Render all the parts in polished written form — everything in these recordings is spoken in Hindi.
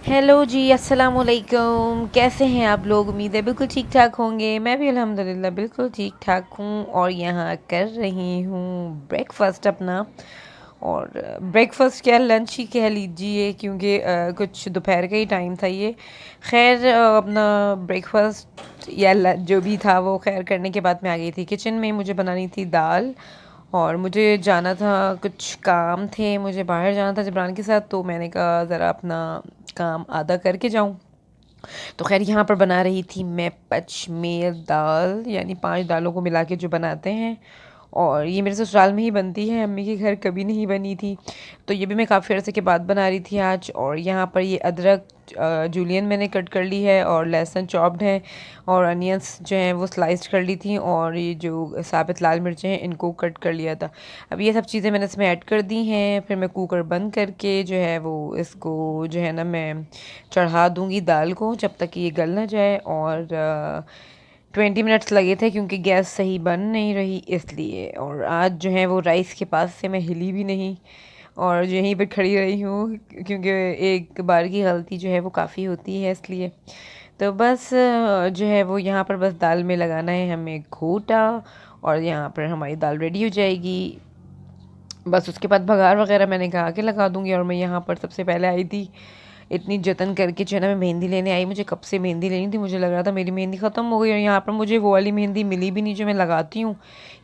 हेलो जी, अस्सलाम वालेकुम। कैसे हैं आप लोग? उम्मीद है बिल्कुल ठीक ठाक होंगे। मैं भी अल्हम्दुलिल्लाह बिल्कुल ठीक ठाक हूँ और यहाँ कर रही हूँ ब्रेकफास्ट अपना। और ब्रेकफास्ट क्या, लंच ही कह लीजिए, क्योंकि कुछ दोपहर का ही टाइम था ये। खैर अपना ब्रेकफास्ट या जो भी था वो खैर करने के बाद मैं आ गई थी किचन में। मुझे बनानी थी दाल और मुझे जाना था, कुछ काम थे, मुझे बाहर जाना था जबरान के साथ। तो मैंने कहा ज़रा अपना काम आधा करके जाऊं। तो खैर यहाँ पर बना रही थी मैं पचमेल दाल, यानी 5 दालों को मिला के जो बनाते हैं। और ये मेरे ससुराल में ही बनती है, अम्मी के घर कभी नहीं बनी थी। तो ये भी मैं काफ़ी अर्से के बाद बना रही थी आज। और यहाँ पर ये अदरक जूलियन मैंने कट कर ली है और लहसुन चॉप्ड है और अनियंस जो हैं वो स्लाइस्ड कर ली थी और ये जो साबित लाल मिर्चें हैं इनको कट कर लिया था। अब ये सब चीज़ें मैंने इसमें ऐड कर दी हैं। फिर मैं कुकर बंद करके जो है वो इसको जो है ना मैं चढ़ा दूँगी दाल को जब तक ये गल ना जाए। और 20 मिनट्स लगे थे क्योंकि गैस सही बन नहीं रही इसलिए। और आज जो है वो राइस के पास से मैं हिली भी नहीं और यहीं पे खड़ी रही हूँ, क्योंकि एक बार की गलती जो है वो काफ़ी होती है इसलिए। तो बस जो है वो यहाँ पर बस दाल में लगाना है हमें घोटा और यहाँ पर हमारी दाल रेडी हो जाएगी। बस उसके बाद बघार वगैरह मैंने कहा के लगा दूँगी। और मैं यहाँ पर सबसे पहले आई थी इतनी जतन करके जो है ना, मैं मेहंदी लेने आई। मुझे कब से मेहंदी लेनी थी, मुझे लग रहा था मेरी मेहंदी ख़त्म हो गई और यहाँ पर मुझे वो वाली मेहंदी मिली भी नहीं जो मैं लगाती हूँ।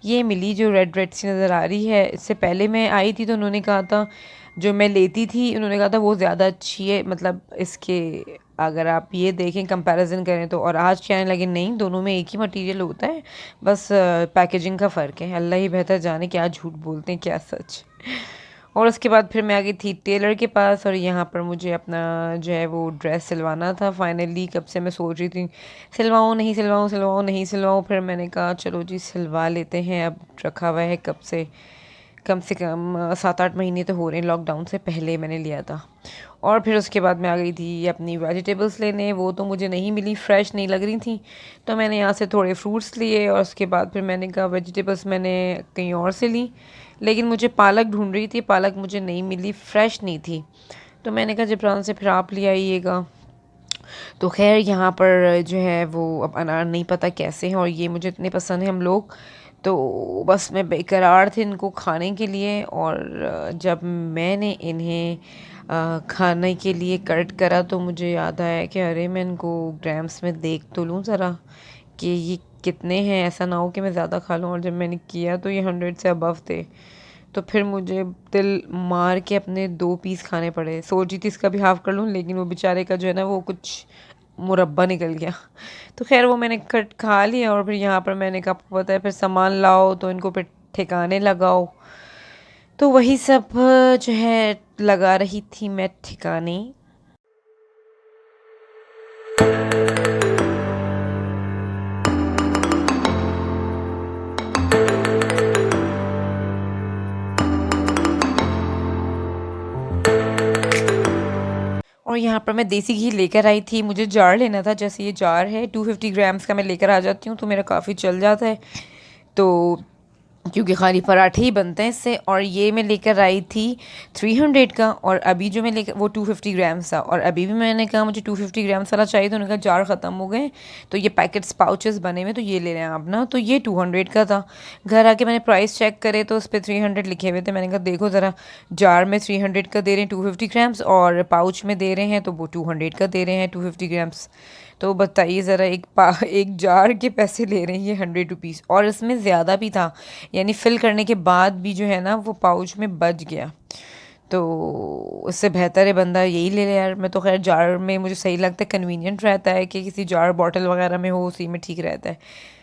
ये मिली जो रेड रेड सी नज़र आ रही है। इससे पहले मैं आई थी तो उन्होंने कहा था, जो मैं लेती थी उन्होंने कहा था वो ज़्यादा अच्छी है, मतलब इसके अगर आप ये देखें कंपैरिजन करें तो। और आज कहने लगे नहीं, दोनों में एक ही मटेरियल होता है, बस पैकेजिंग का फ़र्क है। अल्लाह ही बेहतर जाने क्या झूठ बोलते हैं क्या सच। और उसके बाद फिर मैं आ गई थी टेलर के पास और यहाँ पर मुझे अपना जो है वो ड्रेस सिलवाना था फाइनली। कब से मैं सोच रही थी सिलवाऊँ नहीं सिलवाऊँ, सिलवाऊँ नहीं सिलवाऊँ, फिर मैंने कहा चलो जी सिलवा लेते हैं। अब रखा हुआ है कब से कम 7-8 महीने तो हो रहे हैं, लॉकडाउन से पहले मैंने लिया था। और फिर उसके बाद मैं आ गई थी अपनी वेजिटेबल्स लेने, वो तो मुझे नहीं मिली, फ्रेश नहीं लग रही थी। तो मैंने यहाँ से थोड़े फ्रूट्स लिए और उसके बाद फिर मैंने कहा वेजिटेबल्स मैंने कहीं और से ली। लेकिन मुझे पालक ढूंढ रही थी, पालक मुझे नहीं मिली, फ्रेश नहीं थी। तो मैंने कहा जबरान से फिर आप ले आइएगा। तो खैर यहाँ पर जो है वो अब अनार नहीं पता कैसे हैं और ये मुझे इतने पसंद हैं हम लोग। तो बस मैं बेकरार थी इनको खाने के लिए। और जब मैंने इन्हें खाने के लिए कट करा तो मुझे याद आया कि अरे मैं इनको ग्राम्स में देख तो लूँ ज़रा कि ये कितने हैं, ऐसा ना हो कि मैं ज़्यादा खा लूँ। और जब मैंने किया तो ये 100 से अबव थे। तो फिर मुझे दिल मार के अपने 2 पीस खाने पड़े। सोची थी इसका भी हाफ़ कर लूँ, लेकिन वो बेचारे का जो है ना वो कुछ मुरब्बा निकल गया। तो खैर वो मैंने कट खा लिया। और फिर यहाँ पर मैंने कहा आपको पता है फिर सामान लाओ तो इनको फिर ठिकाने लगाओ। तो वही सब जो है लगा रही थी मैं ठिकाने। और यहाँ पर मैं देसी घी लेकर आई थी, मुझे जार लेना था। जैसे ये जार है 250 ग्राम्स का, मैं लेकर आ जाती हूँ तो मेरा काफ़ी चल जाता है। तो क्योंकि खाली पराठे ही बनते हैं इससे। और ये मैं लेकर आई थी 300 का और अभी जो मैं लेकर वो 250 ग्राम्स था। और अभी भी मैंने कहा मुझे 250 ग्राम्स वाला चाहिए तो उन्होंने कहा जार ख़त्म हो गए, तो ये पैकेट्स पाउचेस बने हुए तो ये ले लें आप ना। तो ये 200 का था। घर आके मैंने प्राइस चेक करे तो उस पर 300 लिखे हुए थे। मैंने कहा देखो ज़रा, जार में 300 का दे रहे हैं 250 ग्राम्स और पाउच में दे रहे हैं तो वो 200 का दे रहे हैं 250 ग्राम्स। तो बताइए ज़रा, एक जार के पैसे ले रहे हैं ये 100 रुपीज़। और इसमें ज़्यादा भी था, यानी फ़िल करने के बाद भी जो है ना वो पाउच में बच गया। तो उससे बेहतर है बंदा यही ले ले यार। मैं तो खैर जार में मुझे सही लगता है, कन्वीनियंट रहता है कि किसी जार बॉटल वगैरह में हो, उसी में ठीक रहता है।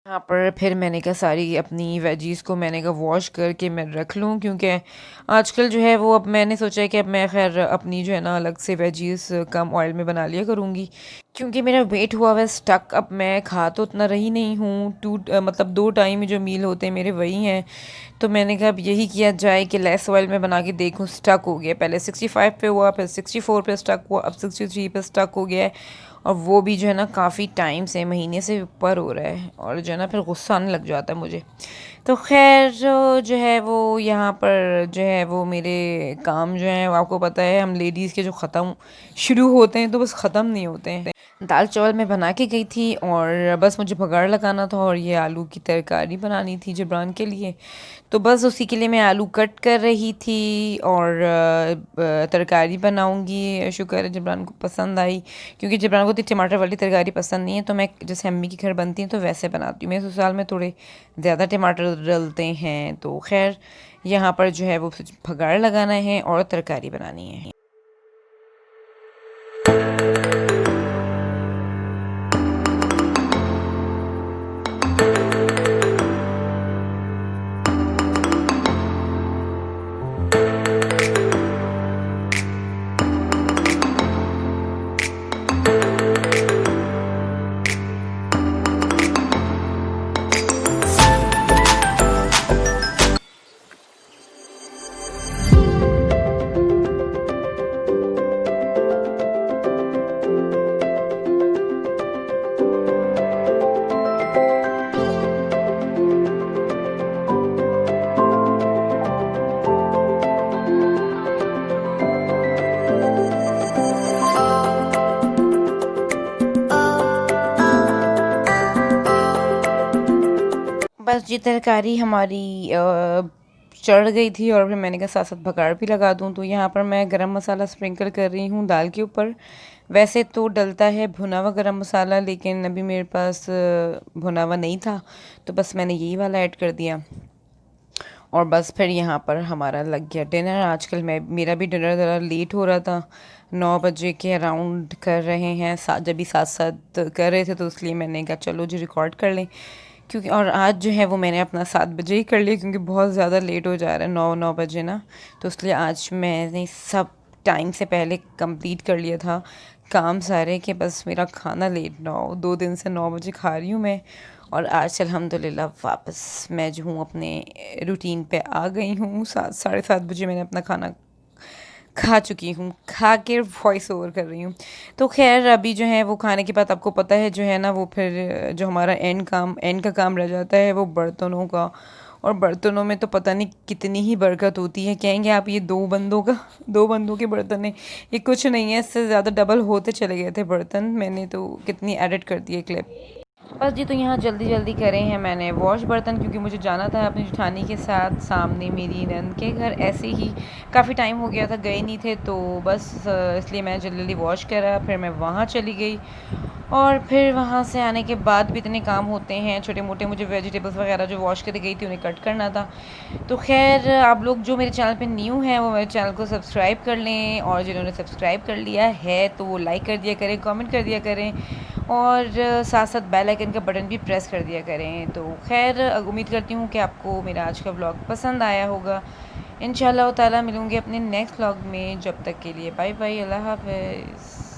यहाँ पर फिर मैंने कहा सारी अपनी वेजीज़ को मैंने कहा वॉश करके मैं रख लूँ, क्योंकि आजकल जो है वो अब मैंने सोचा है कि अब मैं खैर अपनी जो है ना अलग से वेजीज़ कम ऑयल में बना लिया करूँगी। क्योंकि मेरा वेट हुआ हुआ है स्टक। अब मैं खा तो उतना रही नहीं हूँ, मतलब 2 टाइम जो मील होते हैं मेरे वही हैं। तो मैंने कहा अब यही किया जाए कि लेस ऑयल में बना के देखूँ। स्टक हो गया, पहले 65 पे हुआ, फिर 64 पे स्टक हुआ, अब 63 पे स्टक हो गया है। और वो भी जो है ना काफ़ी टाइम से, महीने से ऊपर हो रहा है, और जो है ना फिर गुस्सा आने लग जाता है मुझे। तो खैर जो है वो यहाँ पर जो है वो मेरे काम जो है, आपको पता है हम लेडीज़ के जो ख़त्म शुरू होते हैं तो बस ख़त्म नहीं होते हैं। दाल चावल मैं बना के गई थी और बस मुझे बघाड़ लगाना था, और ये आलू की तरकारी बनानी थी जबरान के लिए। तो बस उसी के लिए मैं आलू कट कर रही थी, और तरकारी बनाऊंगी। शुक्र है जबरान को पसंद आई, क्योंकि जबरान को तो टमाटर वाली तरकारी पसंद नहीं है। तो मैं जैसे अम्मी के घर बनती है तो वैसे बनाती हूँ। मेरे ससुराल में थोड़े ज़्यादा टमाटर डलते हैं। तो खैर यहाँ पर जो है वो भगाड़ लगाना है और तरकारी बनानी है। बस ये तरकारी हमारी चढ़ गई थी, और फिर मैंने कहा साथ साथ बघाड़ भी लगा दूं। तो यहाँ पर मैं गरम मसाला स्प्रिंकल कर रही हूँ दाल के ऊपर। वैसे तो डलता है भुना हुआ गरम मसाला, लेकिन अभी मेरे पास भुना हुआ नहीं था, तो बस मैंने यही वाला ऐड कर दिया। और बस फिर यहाँ पर हमारा लग गया डिनर। आजकल मेरा भी डिनर ज़रा लेट हो रहा था, 9 बजे के अराउंड कर रहे हैं। जब भी साथ साथ कर रहे थे तो इसलिए मैंने कहा चलो जी रिकॉर्ड कर लें, क्योंकि और आज जो है वो मैंने अपना 7 बजे ही कर लिया, क्योंकि बहुत ज़्यादा लेट हो जा रहा है, 9 बजे ना। तो इसलिए आज मैंने सब टाइम से पहले कंप्लीट कर लिया था काम सारे, कि बस मेरा खाना लेट ना हो। 2 दिन से 9 बजे खा रही हूँ मैं, और आज अल्हम्दुलिल्लाह वापस मैं जो हूँ अपने रूटीन पे आ गई हूँ। 7 साढ़े 7 बजे मैंने अपना खाना खा चुकी हूँ, खा के वॉइस ओवर कर रही हूँ। तो खैर अभी जो है वो खाने के बाद आपको पता है जो है ना वो फिर जो हमारा एंड का काम रह जाता है वो बर्तनों का। और बर्तनों में तो पता नहीं कितनी ही बरकत होती है। कहेंगे आप ये 2 बंदों के बर्तन है, ये कुछ नहीं है, इससे ज़्यादा डबल होते चले गए थे बर्तन। मैंने तो कितनी एडिट कर दी है क्लिप। बस जी, तो यहाँ जल्दी जल्दी करे हैं मैंने वॉश बर्तन, क्योंकि मुझे जाना था अपनी जेठानी के साथ सामने मेरी नंद के घर। ऐसे ही काफ़ी टाइम हो गया था, गए नहीं थे, तो बस इसलिए मैंने जल्दी जल्दी वॉश करा। फिर मैं वहाँ चली गई, और फिर वहाँ से आने के बाद भी इतने काम होते हैं छोटे मोटे। मुझे वेजिटेबल्स वगैरह जो वॉश करके गई थी उन्हें कट करना था। तो खैर आप लोग जो मेरे चैनल पे न्यू हैं वो मेरे चैनल को सब्सक्राइब कर लें, और जिन्होंने सब्सक्राइब कर लिया है तो वो लाइक कर दिया करें, कमेंट कर दिया करें, और साथ साथ बेल आइकन का बटन भी प्रेस कर दिया करें। तो खैर उम्मीद करती हूँ कि आपको मेरा आज का व्लॉग पसंद आया होगा। इंशाल्लाह ताला मिलूँगी अपने नेक्स्ट व्लॉग में। जब तक के लिए बाय बाय, अल्लाह हाफ़िज़।